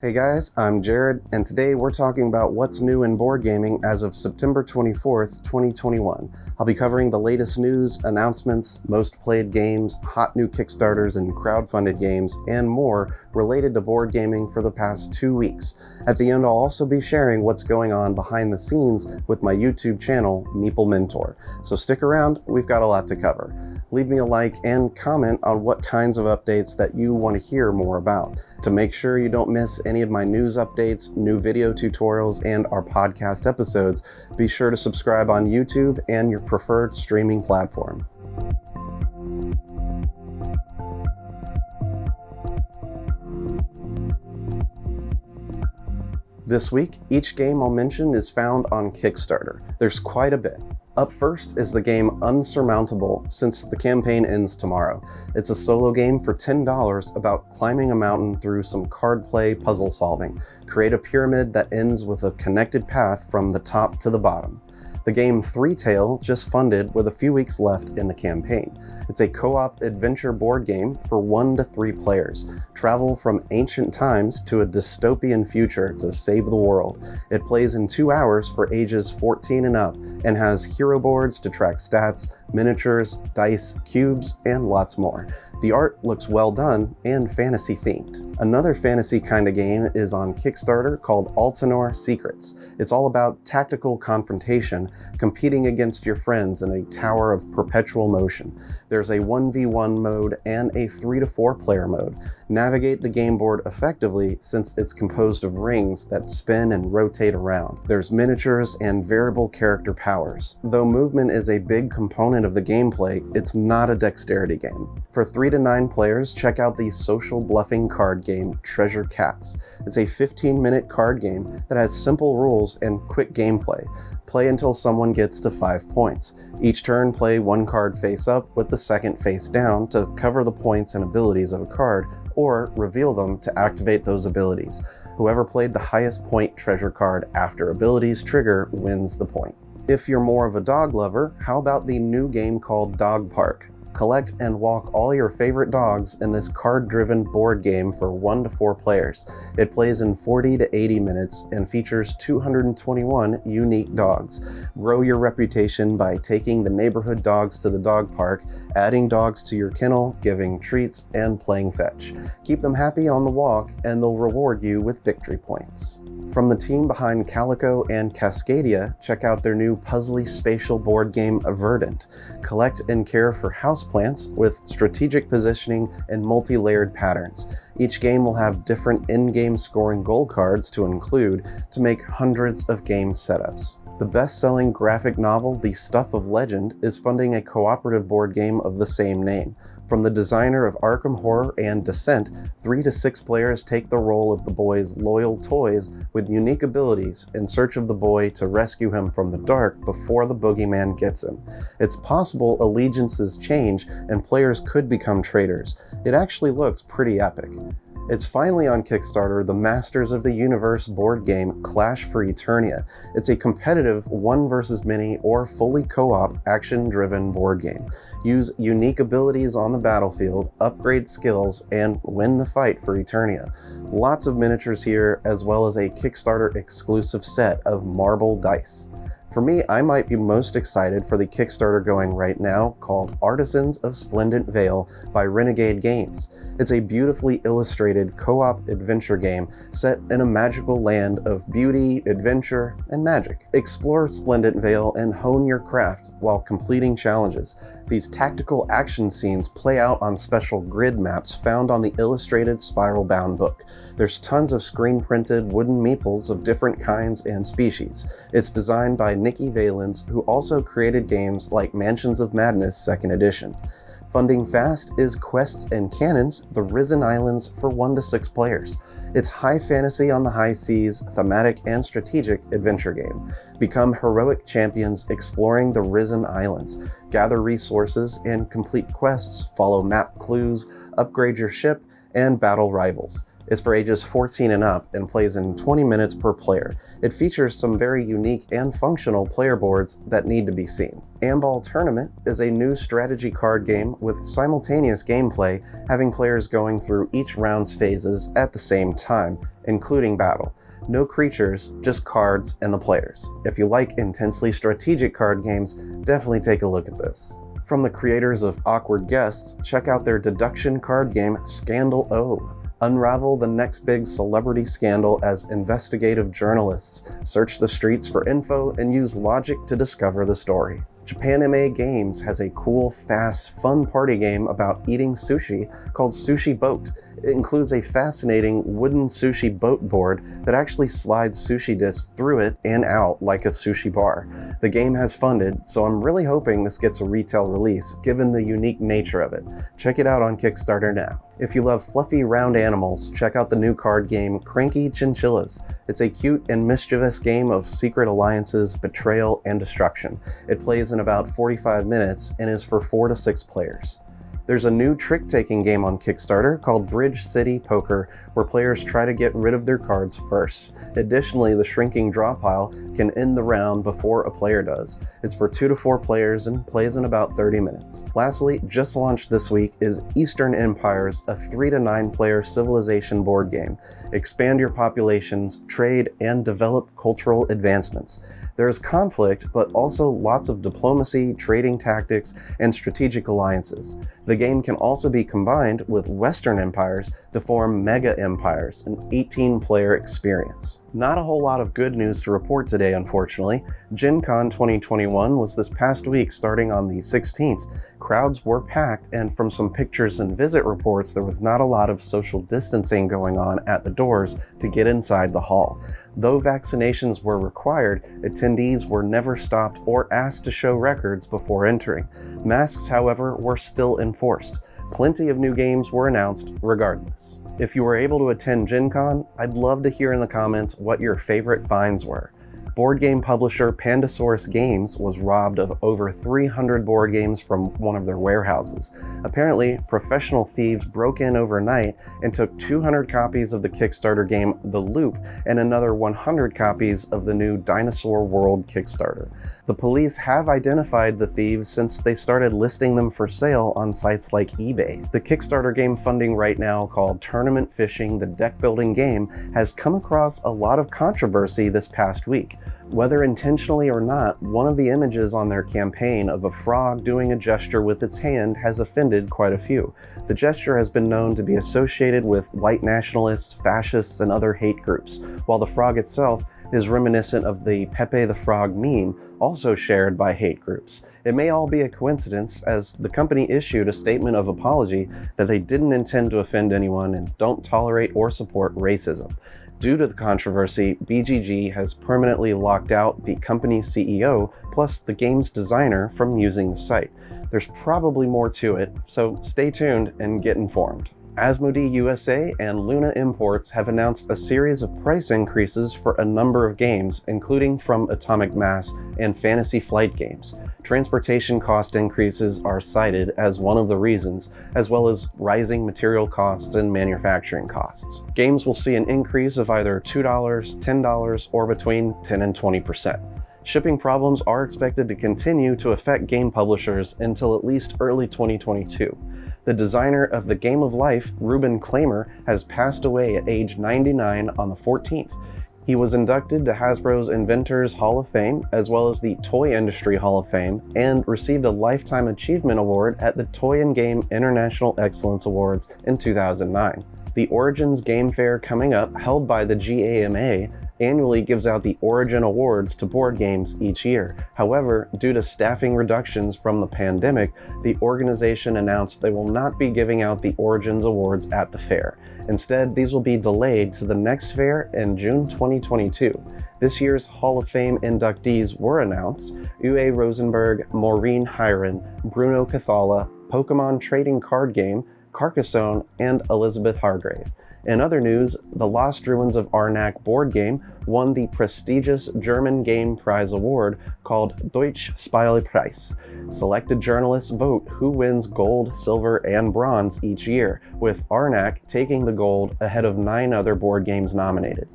Hey guys, I'm Jared, and today we're talking about what's new in board gaming as of September 24th, 2021. I'll be covering the latest news, announcements, most played games, hot new Kickstarters and crowdfunded games, and more related to board gaming for the past 2 weeks. At the end, I'll also be sharing what's going on behind the scenes with my YouTube channel, Meeple Mentor. So stick around, we've got a lot to cover. Leave me a like and comment on what kinds of updates that you want to hear more about. To make sure you don't miss any of my news updates, new video tutorials, and our podcast episodes, be sure to subscribe on YouTube and your preferred streaming platform. This week, each game I'll mention is found on Kickstarter. There's quite a bit. Up first is the game Unsurmountable, since the campaign ends tomorrow. It's a solo game for $10 about climbing a mountain through some card play puzzle solving. Create a pyramid that ends with a connected path from the top to the bottom. The game Three Tail just funded with a few weeks left in the campaign. It's a co-op adventure board game for 1 to 3 players. Travel from ancient times to a dystopian future to save the world. It plays in 2 hours for ages 14 and up and has hero boards to track stats, miniatures, dice, cubes, and lots more. The art looks well done and fantasy themed. Another fantasy kind of game is on Kickstarter called Altanor Secrets. It's all about tactical confrontation, competing against your friends in a tower of perpetual motion. There's a 1v1 mode and a 3 to 4 player mode. Navigate the game board effectively since it's composed of rings that spin and rotate around. There's miniatures and variable character powers. Though movement is a big component of the gameplay, it's not a dexterity game. For 3 to 9 players, check out the social bluffing card game Treasure Cats. It's a 15-minute card game that has simple rules and quick gameplay. Play until someone gets to 5 points. Each turn, play one card face up with the second face down to cover the points and abilities of a card, or reveal them to activate those abilities. Whoever played the highest point treasure card after abilities trigger wins the point. If you're more of a dog lover, how about the new game called Dog Park? Collect and walk all your favorite dogs in this card-driven board game for 1 to 4 players. It plays in 40 to 80 minutes and features 221 unique dogs. Grow your reputation by taking the neighborhood dogs to the dog park, adding dogs to your kennel, giving treats, and playing fetch. Keep them happy on the walk, and they'll reward you with victory points. From the team behind Calico and Cascadia, check out their new puzzly spatial board game Verdant. Collect and care for houseplants with strategic positioning and multi-layered patterns. Each game will have different in-game scoring goal cards to include to make hundreds of game setups. The best-selling graphic novel The Stuff of Legend is funding a cooperative board game of the same name. From the designer of Arkham Horror and Descent, 3 to 6 players take the role of the boy's loyal toys with unique abilities in search of the boy to rescue him from the dark before the boogeyman gets him. It's possible allegiances change and players could become traitors. It actually looks pretty epic. It's finally on Kickstarter, the Masters of the Universe board game Clash for Eternia. It's a competitive 1 versus many or fully co-op action-driven board game. Use unique abilities on the battlefield, upgrade skills, and win the fight for Eternia. Lots of miniatures here, as well as a Kickstarter exclusive set of marble dice. For me, I might be most excited for the Kickstarter going right now called Artisans of Splendent Vale by Renegade Games. It's a beautifully illustrated co-op adventure game set in a magical land of beauty, adventure, and magic. Explore Splendent Vale and hone your craft while completing challenges. These tactical action scenes play out on special grid maps found on the illustrated spiral-bound book. There's tons of screen-printed wooden meeples of different kinds and species. It's designed by Nikki Valens, who also created games like Mansions of Madness 2nd Edition. Funding fast is Quests and Cannons, The Risen Islands for 1 to 6 players. It's high fantasy on the high seas, thematic and strategic adventure game. Become heroic champions exploring the Risen Islands. Gather resources and complete quests, follow map clues, upgrade your ship, and battle rivals. It's for ages 14 and up and plays in 20 minutes per player. It features some very unique and functional player boards that need to be seen. Amball Tournament is a new strategy card game with simultaneous gameplay, having players going through each round's phases at the same time, including battle. No creatures, just cards and the players. If you like intensely strategic card games, definitely take a look at this. From the creators of Awkward Guests, check out their deduction card game Scandal O. Unravel the next big celebrity scandal as investigative journalists search the streets for info and use logic to discover the story. Japanime Games has a cool, fast, fun party game about eating sushi called Sushi Boat. It includes a fascinating wooden sushi boat board that actually slides sushi discs through it and out like a sushi bar. The game has funded, so I'm really hoping this gets a retail release given the unique nature of it. Check it out on Kickstarter now. If you love fluffy round animals, check out the new card game Cranky Chinchillas. It's a cute and mischievous game of secret alliances, betrayal, and destruction. It plays in about 45 minutes and is for 4 to 6 players. There's a new trick-taking game on Kickstarter called Bridge City Poker, where players try to get rid of their cards first. Additionally, the shrinking draw pile can end the round before a player does. It's for 2 to 4 players and plays in about 30 minutes. Lastly, just launched this week is Eastern Empires, a 3 to 9 player civilization board game. Expand your populations, trade, and develop cultural advancements. There's conflict, but also lots of diplomacy, trading tactics, and strategic alliances. The game can also be combined with Western empires to form mega empires, an 18-player experience. Not a whole lot of good news to report today, unfortunately. Gen Con 2021 was this past week starting on the 16th. Crowds were packed, and from some pictures and visit reports, there was not a lot of social distancing going on at the doors to get inside the hall. Though vaccinations were required, attendees were never stopped or asked to show records before entering. Masks, however, were still enforced. Plenty of new games were announced regardless. If you were able to attend Gen Con, I'd love to hear in the comments what your favorite finds were. Board game publisher Pandasaurus Games was robbed of over 300 board games from one of their warehouses. Apparently, professional thieves broke in overnight and took 200 copies of the Kickstarter game The Loop and another 100 copies of the new Dinosaur World Kickstarter. The police have identified the thieves since they started listing them for sale on sites like eBay. The Kickstarter game funding right now, called Tournament Fishing: The Deck Building Game, has come across a lot of controversy this past week. Whether intentionally or not, one of the images on their campaign of a frog doing a gesture with its hand has offended quite a few. The gesture has been known to be associated with white nationalists, fascists, and other hate groups, while the frog itself is reminiscent of the Pepe the Frog meme, also shared by hate groups. It may all be a coincidence, as the company issued a statement of apology that they didn't intend to offend anyone and don't tolerate or support racism. Due to the controversy, BGG has permanently locked out the company's CEO plus the game's designer from using the site. There's probably more to it, so stay tuned and get informed. Asmodee USA and Luna Imports have announced a series of price increases for a number of games, including from Atomic Mass and Fantasy Flight Games. Transportation cost increases are cited as one of the reasons, as well as rising material costs and manufacturing costs. Games will see an increase of either $2, $10, or between 10 and 20%. Shipping problems are expected to continue to affect game publishers until at least early 2022. The designer of the Game of Life, Ruben Klamer, has passed away at age 99 on the 14th. He was inducted to Hasbro's Inventors Hall of Fame, as well as the Toy Industry Hall of Fame, and received a Lifetime Achievement Award at the Toy and Game International Excellence Awards in 2009. The Origins Game Fair coming up, held by the GAMA, annually gives out the Origin Awards to board games each year. However, due to staffing reductions from the pandemic, the organization announced they will not be giving out the Origins Awards at the fair. Instead, these will be delayed to the next fair in June 2022. This year's Hall of Fame inductees were announced: Uwe Rosenberg, Maureen Hyren, Bruno Cathala, Pokemon Trading Card Game, Carcassonne, and Elizabeth Hargrave. In other news, the Lost Ruins of Arnak board game won the prestigious German Game Prize award called Deutsche Spielepreis. Selected journalists vote who wins gold, silver, and bronze each year, with Arnak taking the gold ahead of 9 other board games nominated.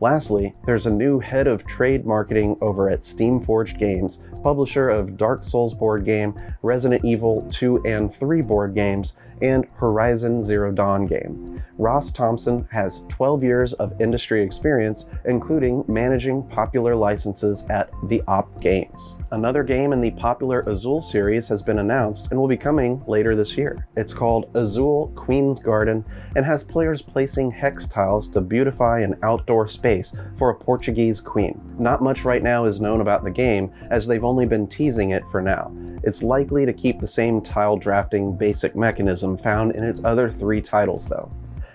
Lastly, there's a new head of trade marketing over at Steamforged Games, publisher of Dark Souls board game, Resident Evil 2 and 3 board games, and Horizon Zero Dawn game. Ross Thompson has 12 years of industry experience, including managing popular licenses at The Op Games. Another game in the popular Azul series has been announced and will be coming later this year. It's called Azul Queen's Garden and has players placing hex tiles to beautify an outdoor space for a Portuguese queen. Not much right now is known about the game, as they've only been teasing it for now. It's likely to keep the same tile drafting basic mechanism found in its other 3 titles though.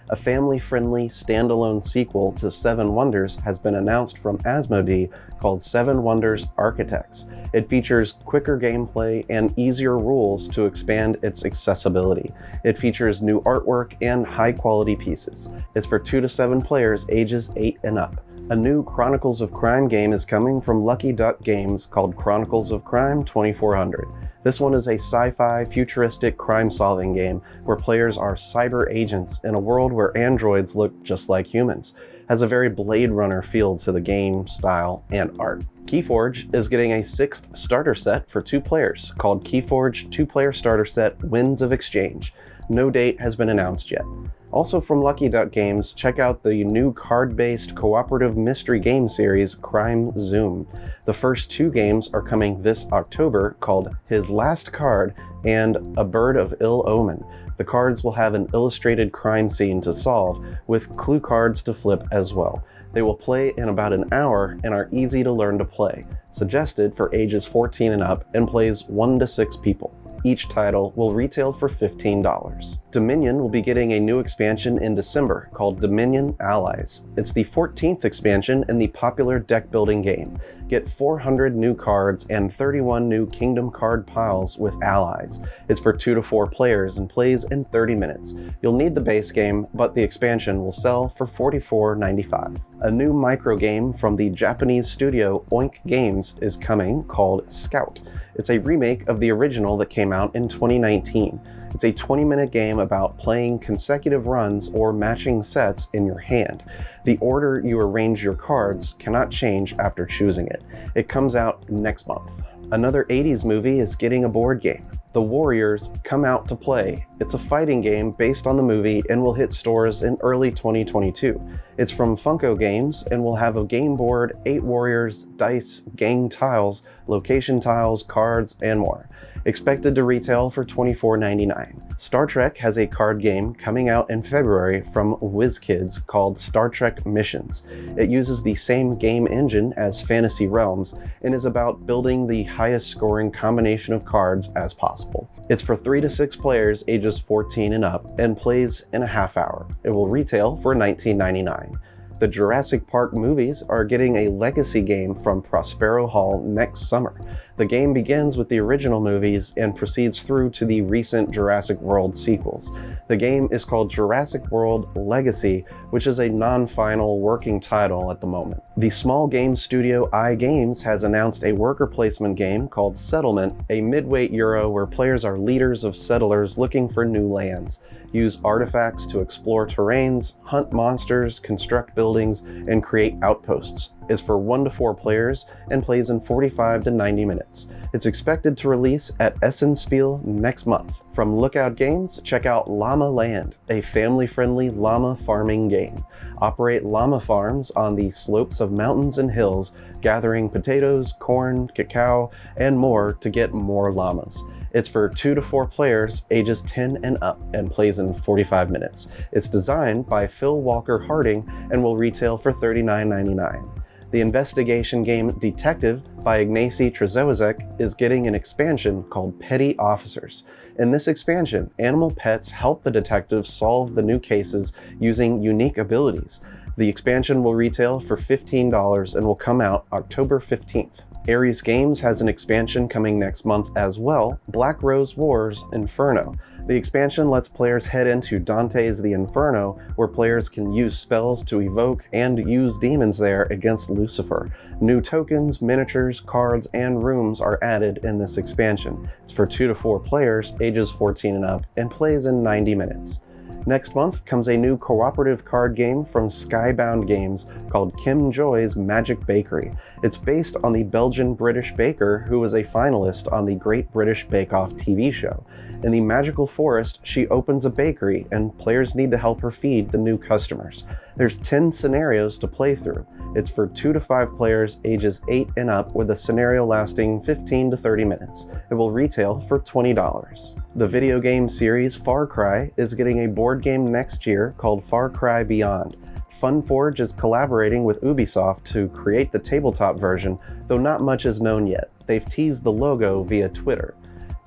A family-friendly standalone sequel to Seven Wonders has been announced from Asmodee called Seven Wonders Architects. It features quicker gameplay and easier rules to expand its accessibility. It features new artwork and high-quality pieces. It's for 2 to 7 players ages 8 and up. A new Chronicles of Crime game is coming from Lucky Duck Games called Chronicles of Crime 2400. This one is a sci-fi, futuristic crime-solving game where players are cyber agents in a world where androids look just like humans. Has a very Blade Runner feel to the game, style, and art. Keyforge is getting a 6th starter set for 2 players called Keyforge 2-Player Starter Set Winds of Exchange. No date has been announced yet. Also from Lucky Duck Games, check out the new card-based cooperative mystery game series Crime Zoom. The first 2 games are coming this October, called His Last Card and A Bird of Ill Omen. The cards will have an illustrated crime scene to solve, with clue cards to flip as well. They will play in about an hour and are easy to learn to play, suggested for ages 14 and up, and plays 1 to 6 people. Each title will retail for $15. Dominion will be getting a new expansion in December called Dominion Allies. It's the 14th expansion in the popular deck building game. Get 400 new cards and 31 new Kingdom card piles with allies. It's for 2 to 4 players and plays in 30 minutes. You'll need the base game, but the expansion will sell for $44.95. A new micro game from the Japanese studio Oink Games is coming called Scout. It's a remake of the original that came out in 2019. It's a 20-minute game about playing consecutive runs or matching sets in your hand. The order you arrange your cards cannot change after choosing it. It comes out next month. Another 80s movie is getting a board game. The Warriors Come Out to Play. It's a fighting game based on the movie and will hit stores in early 2022. It's from Funko Games and will have a game board, 8 warriors, dice, gang tiles, location tiles, cards, and more. Expected to retail for $24.99. Star Trek has a card game coming out in February from WizKids called Star Trek Missions. It uses the same game engine as Fantasy Realms and is about building the highest scoring combination of cards as possible. It's for 3 to 6 players ages 14 and up and plays in a half hour. It will retail for $19.99. The Jurassic Park movies are getting a legacy game from Prospero Hall next summer. The game begins with the original movies and proceeds through to the recent Jurassic World sequels. The game is called Jurassic World Legacy, which is a non-final working title at the moment. The small game studio iGames has announced a worker placement game called Settlement, a mid-weight Euro where players are leaders of settlers looking for new lands. Use artifacts to explore terrains, hunt monsters, construct buildings, and create outposts. Is for 1 to 4 players and plays in 45 to 90 minutes. It's expected to release at Essenspiel next month. From Lookout Games, check out Llama Land, a family-friendly llama farming game. Operate llama farms on the slopes of mountains and hills, gathering potatoes, corn, cacao, and more to get more llamas. It's for 2 to 4 players ages 10 and up and plays in 45 minutes. It's designed by Phil Walker Harding and will retail for $39.99. The investigation game Detective by Ignacy Trzewiczek is getting an expansion called Petty Officers. In this expansion, animal pets help the detectives solve the new cases using unique abilities. The expansion will retail for $15 and will come out October 15th. Ares Games has an expansion coming next month as well, Black Rose Wars Inferno. The expansion lets players head into Dante's The Inferno, where players can use spells to evoke and use demons there against Lucifer. New tokens, miniatures, cards, and rooms are added in this expansion. It's for 2 to 4 players, ages 14 and up, and plays in 90 minutes. Next month comes a new cooperative card game from Skybound Games called Kim Joy's Magic Bakery. It's based on the Belgian-British baker who was a finalist on the Great British Bake Off TV show. In the magical forest, she opens a bakery and players need to help her feed the new customers. There's 10 scenarios to play through. It's for 2 to 5 players ages 8 and up with a scenario lasting 15 to 30 minutes. It will retail for $20. The video game series Far Cry is getting a board game next year called Far Cry Beyond. Funforge is collaborating with Ubisoft to create the tabletop version, though not much is known yet. They've teased the logo via Twitter.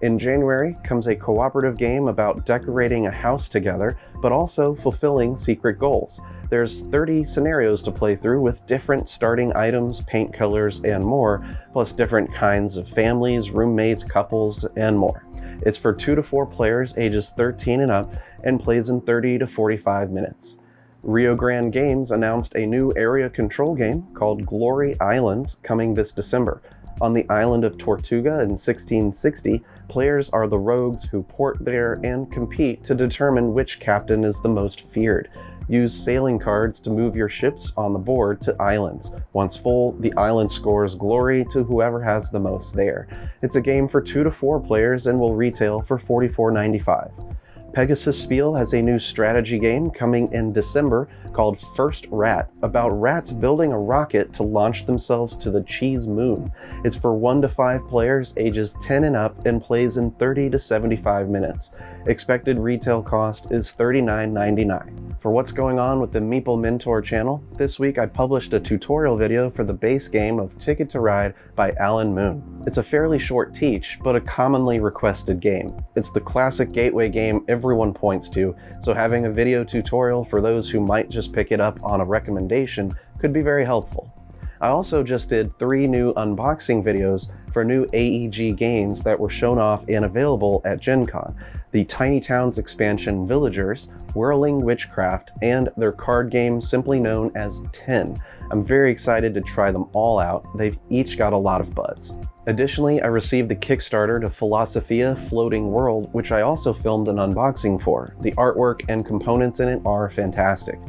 In January comes a cooperative game about decorating a house together, but also fulfilling secret goals. There's 30 scenarios to play through with different starting items, paint colors, and more, plus different kinds of families, roommates, couples, and more. It's for 2 to 4 players ages 13 and up and plays in 30 to 45 minutes. Rio Grande Games announced a new area control game called Glory Islands coming this December. On the island of Tortuga in 1660, players are the rogues who port there and compete to determine which captain is the most feared. Use sailing cards to move your ships on the board to islands. Once full, the island scores glory to whoever has the most there. It's a game for 2 to 4 players and will retail for $44.95. Pegasus Spiel has a new strategy game coming in December called First Rat, about rats building a rocket to launch themselves to the cheese moon. It's for 1 to 5 players ages 10 and up and plays in 30 to 75 minutes. Expected retail cost is $39.99. For what's going on with the Meeple Mentor channel, this week I published a tutorial video for the base game of Ticket to Ride by Alan Moon. It's a fairly short teach, but a commonly requested game. It's the classic gateway game everyone points to, so having a video tutorial for those who might just pick it up on a recommendation could be very helpful. I also just did 3 new unboxing videos for new AEG games that were shown off and available at Gen Con. The Tiny Towns expansion Villagers, Whirling Witchcraft, and their card game simply known as 10. I'm very excited to try them all out. They've each got a lot of buzz. Additionally, I received the Kickstarter to Philosophia Floating World, which I also filmed an unboxing for. The artwork and components in it are fantastic.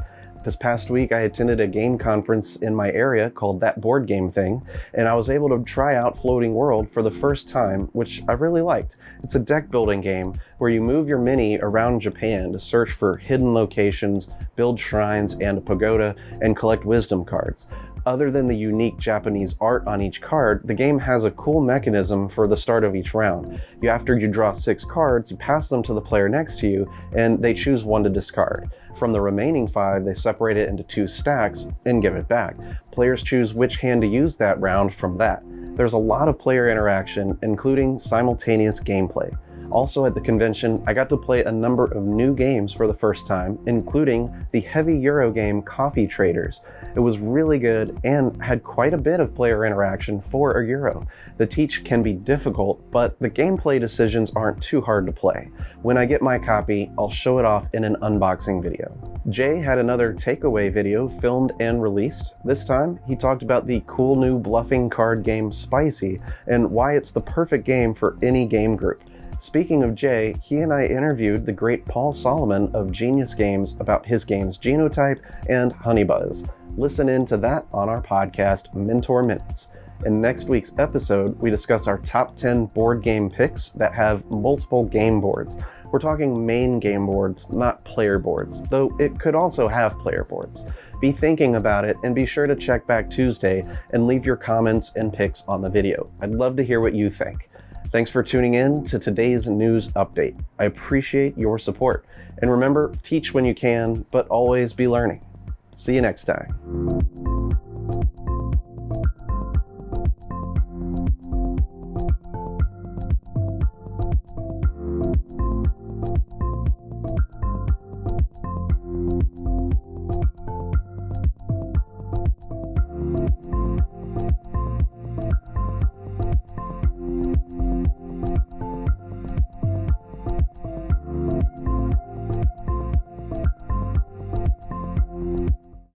This past week, I attended a game conference in my area called That Board Game Thing, and I was able to try out Floating World for the first time, which I really liked. It's a deck building game where you move your mini around Japan to search for hidden locations, build shrines and a pagoda, and collect wisdom cards. Other than the unique Japanese art on each card, the game has a cool mechanism for the start of each round. After you draw 6 cards, you pass them to the player next to you, and they choose 1 to discard. From the remaining 5, they separate it into 2 stacks and give it back. Players choose which hand to use that round from that. There's a lot of player interaction, including simultaneous gameplay. Also at the convention, I got to play a number of new games for the first time, including the heavy Euro game Coffee Traders. It was really good and had quite a bit of player interaction for a Euro. The teach can be difficult, but the gameplay decisions aren't too hard to play. When I get my copy, I'll show it off in an unboxing video. Jay had another takeaway video filmed and released. This time, he talked about the cool new bluffing card game Spicy and why it's the perfect game for any game group. Speaking of Jay, he and I interviewed the great Paul Solomon of Genius Games about his games Genotype and Honeybuzz. Listen in to that on our podcast, Mentor Minutes. In next week's episode, we discuss our top 10 board game picks that have multiple game boards. We're talking main game boards, not player boards, though it could also have player boards. Be thinking about it and be sure to check back Tuesday and leave your comments and picks on the video. I'd love to hear what you think. Thanks for tuning in to today's news update. I appreciate your support. And remember, teach when you can, but always be learning. See you next time.